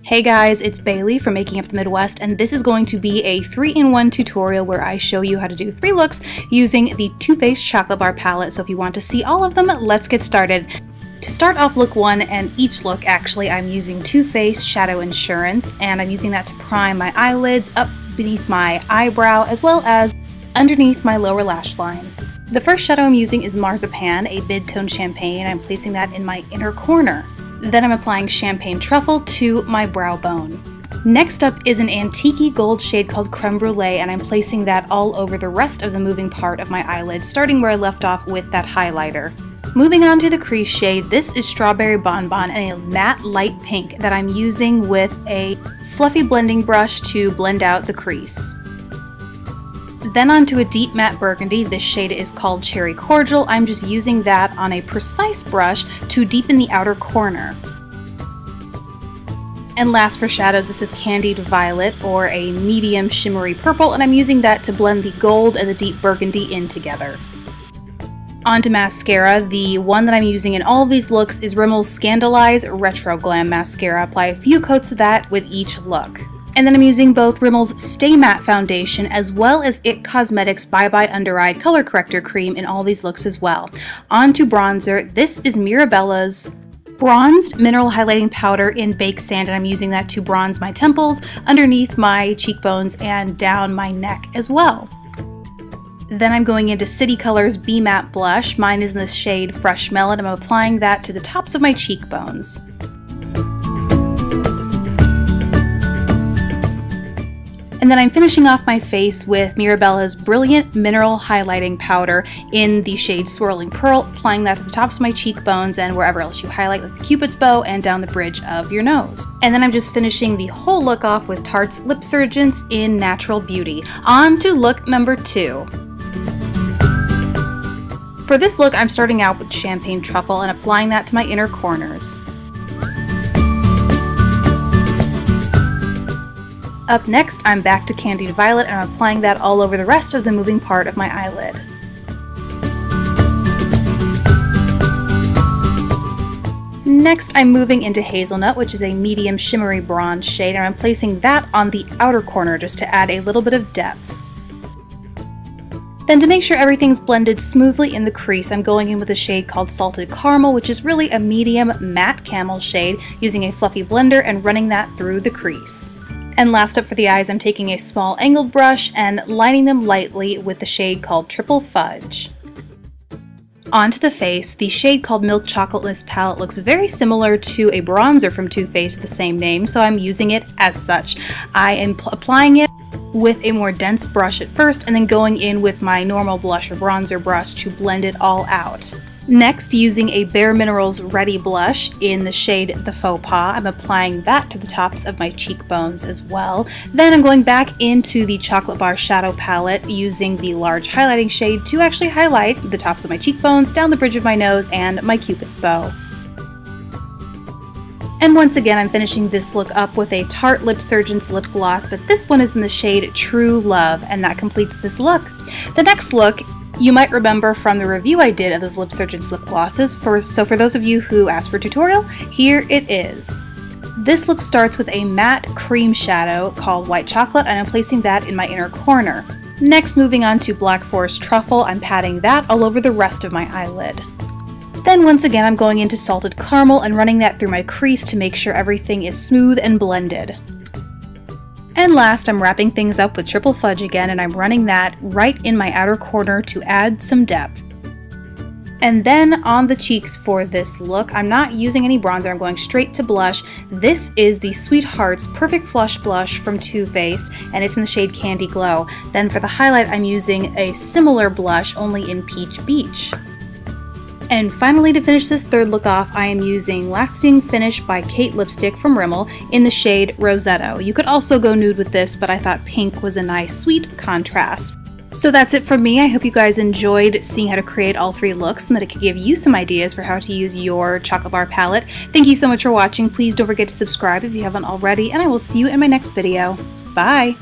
Hey guys, it's Bailey from Making Up the Midwest, and this is going to be a 3-in-1 tutorial where I show you how to do 3 looks using the Too Faced Chocolate Bar palette. So if you want to see all of them, let's get started. To start off look 1 and each look, actually, I'm using Too Faced Shadow Insurance, and I'm using that to prime my eyelids, up beneath my eyebrow, as well as underneath my lower lash line. The first shadow I'm using is Marzipan, a mid-tone champagne. I'm placing that in my inner corner. Then I'm applying Champagne Truffle to my brow bone. Next up is an antique gold shade called Creme Brulee, and I'm placing that all over the rest of the moving part of my eyelid, starting where I left off with that highlighter. Moving on to the crease shade, this is Strawberry Bonbon and a matte light pink that I'm using with a fluffy blending brush to blend out the crease. Then onto a deep matte burgundy. This shade is called Cherry Cordial. I'm just using that on a precise brush to deepen the outer corner. And last for shadows, this is Candied Violet, or a medium shimmery purple, and I'm using that to blend the gold and the deep burgundy in together. Onto mascara. The one that I'm using in all of these looks is Rimmel's Scandalize Retro Glam Mascara. Apply a few coats of that with each look. And then I'm using both Rimmel's Stay Matte Foundation as well as IT Cosmetics Bye Bye Under Eye Color Corrector Cream in all these looks as well. On to bronzer. This is Mirabella's Bronzed Mineral Highlighting Powder in Baked Sand, and I'm using that to bronze my temples, underneath my cheekbones, and down my neck as well. Then I'm going into City Colors Be Matte Blush. Mine is in the shade Fresh Melon. I'm applying that to the tops of my cheekbones. And then I'm finishing off my face with Mirabella's Brilliant Mineral Highlighting Powder in the shade Swirling Pearl, applying that to the tops of my cheekbones and wherever else you highlight, like the Cupid's Bow and down the bridge of your nose. And then I'm just finishing the whole look off with Tarte's Lip Surgeons in Natural Beauty. On to look number 2. For this look, I'm starting out with Champagne Truffle and applying that to my inner corners. Up next, I'm back to Candied Violet, and I'm applying that all over the rest of the moving part of my eyelid. Next, I'm moving into Hazelnut, which is a medium shimmery bronze shade, and I'm placing that on the outer corner just to add a little bit of depth. Then to make sure everything's blended smoothly in the crease, I'm going in with a shade called Salted Caramel, which is really a medium matte camel shade, using a fluffy blender and running that through the crease. And last up for the eyes, I'm taking a small angled brush and lining them lightly with the shade called Triple Fudge. Onto the face, the shade called Milk Chocolate in this palette looks very similar to a bronzer from Too Faced with the same name, so I'm using it as such. I am applying it with a more dense brush at first, and then going in with my normal blush or bronzer brush to blend it all out. Next, using a Bare Minerals Ready Blush in the shade The Faux Pas, I'm applying that to the tops of my cheekbones as well. Then I'm going back into the Chocolate Bar Shadow Palette using the large highlighting shade to actually highlight the tops of my cheekbones, down the bridge of my nose, and my Cupid's Bow. And once again, I'm finishing this look up with a Tarte Lip Surgeons Lip Gloss, but this one is in the shade True Love, and that completes this look. The next look you might remember from the review I did of those Lip Surgeons lip glosses, so for those of you who asked for a tutorial, here it is. This look starts with a matte cream shadow called White Chocolate, and I'm placing that in my inner corner. Next, moving on to Black Forest Truffle, I'm patting that all over the rest of my eyelid. Then once again, I'm going into Salted Caramel and running that through my crease to make sure everything is smooth and blended. And last, I'm wrapping things up with Triple Fudge again, and I'm running that right in my outer corner to add some depth. And then on the cheeks for this look, I'm not using any bronzer, I'm going straight to blush. This is the Sweethearts Perfect Flush Blush from Too Faced, and it's in the shade Candy Glow. Then for the highlight, I'm using a similar blush, only in Peach Beach. And finally, to finish this third look off, I am using Lasting Finish by Kate Lipstick from Rimmel in the shade Rosetto. You could also go nude with this, but I thought pink was a nice, sweet contrast. So that's it from me. I hope you guys enjoyed seeing how to create all 3 looks and that it could give you some ideas for how to use your chocolate bar palette. Thank you so much for watching. Please don't forget to subscribe if you haven't already, and I will see you in my next video. Bye!